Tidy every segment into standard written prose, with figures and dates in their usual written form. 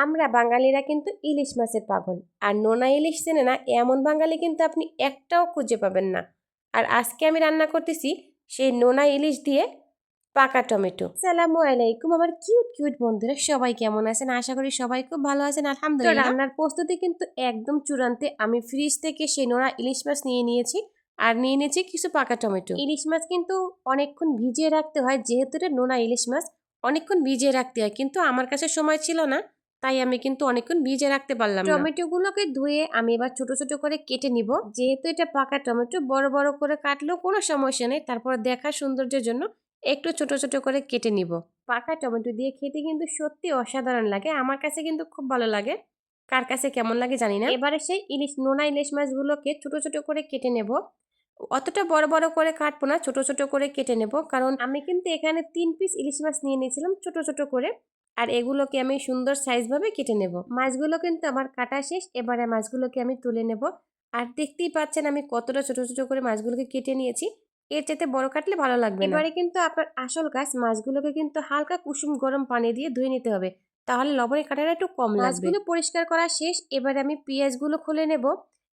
আমরা বাঙালিরা কিন্তু ইলিশ মাছের পাগল। আর নোনা ইলিশ চেনে না এমন বাঙালি কিন্তু আপনি একটাও খুঁজে পাবেন না। আর আজকে আমি রান্না করতেছি সেই নোনা ইলিশ দিয়ে পাকা টমেটো। আসসালামু আলাইকুম আমার কিউট কিউট বন্ধুরা, সবাই কেমন আছেন? আশা করি সবাই খুব ভালো আছেন আলহামদুলিল্লাহ। রান্নার প্রস্তুতি কিন্তু একদম চূড়ান্তে। আমি ফ্রিজ থেকে সেই নোনা ইলিশ মাছ নিয়ে নিয়েছি আর নিয়ে নিয়েছি কিছু পাকা টমেটো। ইলিশ মাছ কিন্তু অনেকক্ষণ ভিজিয়ে রাখতে হয়, যেহেতু এটা নোনা ইলিশ মাছ অনেকক্ষণ ভিজিয়ে রাখতে হয়, কিন্তু আমার কাছে সময় ছিল না, তাই আমি কিন্তু অনেকক্ষণ ভিজে রাখতে পারলাম না। টমেটো গুলোকে ধুয়ে আমি এবার ছোট ছোট করে কেটে নিব। যেহেতু এটা পাকা টমেটো, বড় বড় করে কাটলেও কোনো সমস্যা নেই, তারপর দেখার সৌন্দর্যের জন্য একটু ছোট ছোট করে কেটে নিব। পাকা টমেটো দিয়ে খেতে কিন্তু সত্যি অসাধারণ লাগে, আমার কাছে কিন্তু খুব ভালো লাগে। কার কাছে কেমন লাগে জানি না। এবারে সেই নোনা ইলিশ মাছগুলোকে ছোট ছোট করে কেটে নেব। অতটা বড় বড় করে কাটবো না, ছোট ছোট করে কেটে নেব, কারণ আমি কিন্তু এখানে 3 পিস ইলিশ মাছ নিয়ে নিয়েছিলাম ছোট ছোট করে। আর এগুলোকে আমি সুন্দর সাইজ ভাবে কেটে নেব। মাছগুলো কিন্তু আমার কাটা শেষ, এবারে মাছগুলোকে আমি তুলে নেব। আর দেখতেই পাচ্ছেন আমি কতটা ছোট ছোট করে মাছগুলোকে কেটে নিয়েছি। এর চাইতে বড় কাটলে ভালো লাগবে না। এবারে কিন্তু আপনার আসল কাজ, মাছগুলোকে কিন্তু হালকা কুসুম গরম পানি দিয়ে ধুয়ে নিতে হবে, তাহলে লবণের কাঁটাটা একটু কম লাগবে। মাছগুলো পরিষ্কার করা শেষ, এবারে আমি পেঁয়াজগুলো খুলে নেব।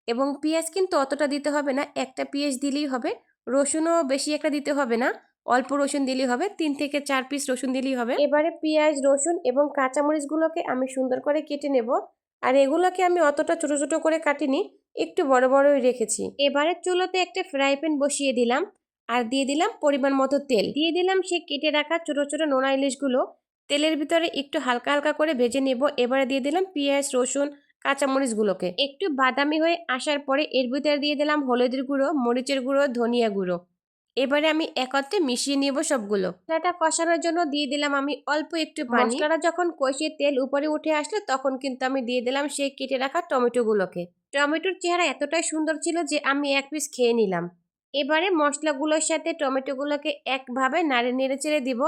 এবং পেঁয়াজ কিন্তু অতটা দিতে হবে না, একটা পেঁয়াজ দিলেই হবে। রসুনও বেশি একটা দিতে হবে না, অল্প রসুন দিলেই হবে, 3 থেকে 4 পিস রসুন দিলেই হবে। এবারে পেঁয়াজ, রসুন এবং কাঁচামরিচগুলোকে আমি সুন্দর করে কেটে নেব। আর এগুলোকে আমি অতটা ছোট ছোট করে কাটিনি, একটু বড় বড়ই রেখেছি। এবারে চুলোতে একটা ফ্রাই প্যান বসিয়ে দিলাম আর দিয়ে দিলাম পরিমাণ মতো তেল। দিয়ে দিলাম সে কেটে রাখা ছোট ছোট নোনা ইলিশগুলো। তেলের ভিতরে একটু হালকা হালকা করে ভেজে নেব। এবারে দিয়ে দিলাম পেঁয়াজ, রসুন, কাঁচামরিচগুলোকে একটু বাদামি হয়ে আসার পরে এর ভিতরে দিয়ে দিলাম হলুদের গুঁড়ো, মরিচের গুঁড়ো, ধনিয়া গুঁড়ো। এবারে আমি একত্রে মিশিয়ে নিব সবগুলো। মশলাটা কষানোর জন্য দিয়ে দিলাম আমি অল্প একটু পানি। মশলাটা যখন কষিয়ে তেল উপরে উঠে আসলো তখন কিন্তু আমি দিয়ে দিলাম সেই কেটে রাখা টমেটোগুলোকে। টমেটোর চেহারা এতটাই সুন্দর ছিল যে আমি এক পিস খেয়ে নিলাম। এবারে মশলাগুলোর সাথে টমেটোগুলোকে একভাবে নেড়ে চেড়ে দিব,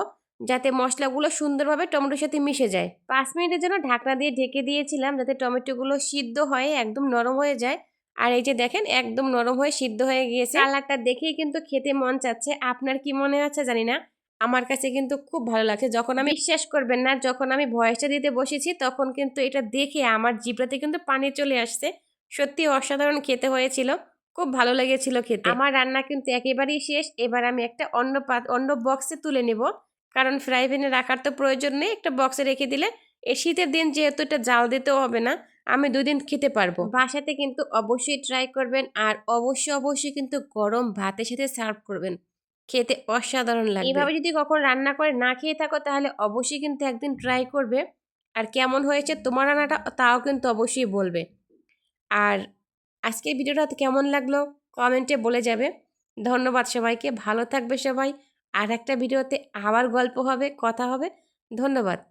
যাতে মশলাগুলো সুন্দরভাবে টমেটোর সাথে মিশে যায়। 5 মিনিটের জন্য ঢাকনা দিয়ে ঢেকে দিয়েছিলাম, যাতে টমেটোগুলো সিদ্ধ হয়ে একদম নরম হয়ে যায়। আর এই যে দেখেন একদম নরম হয়ে সিদ্ধ হয়ে গিয়েছে। কালারটা দেখেই কিন্তু খেতে মন চাচ্ছে। আপনার কি মনে আছে জানি না, আমার কাছে কিন্তু খুব ভালো লাগছে। যখন আমি, বিশ্বাস করবেন না, যখন আমি ভয়েসটা দিতে বসেছি তখন কিন্তু এটা দেখে আমার জিভটাতে কিন্তু পানি চলে আসছে। সত্যি অসাধারণ খেতে হয়েছিল, খুব ভালো লেগেছিল খেতে। আমার রান্না কিন্তু একেবারেই শেষ। এবার আমি একটা অন্য বক্সে তুলে নেব, কারণ ফ্রাই প্যানে রাখার তো প্রয়োজন নেই, একটা বক্সে রেখে দিলে এই শীতের দিন যেহেতু এটা জাল দিতেও হবে না, আমি 2 দিন খেতে পারবো। বাসাতে কিন্তু অবশ্যই ট্রাই করবেন, আর অবশ্যই কিন্তু গরম ভাতের সাথে সার্ভ করবেন, খেতে অসাধারণ লাগবে। এইভাবে যদি কখন রান্না করে না খেয়ে থাকো তাহলে অবশ্যই কিন্তু একদিন ট্রাই করবে। আর কেমন হয়েছে তোমার রান্নাটা তাও কিন্তু অবশ্যই বলবে। আর আজকের ভিডিওটা কেমন লাগলো কমেন্টে বলে যাবে। ধন্যবাদ সবাইকে, ভালো থাকবে সবাই। আর একটা ভিডিওতে আবার গল্প হবে, কথা হবে। ধন্যবাদ।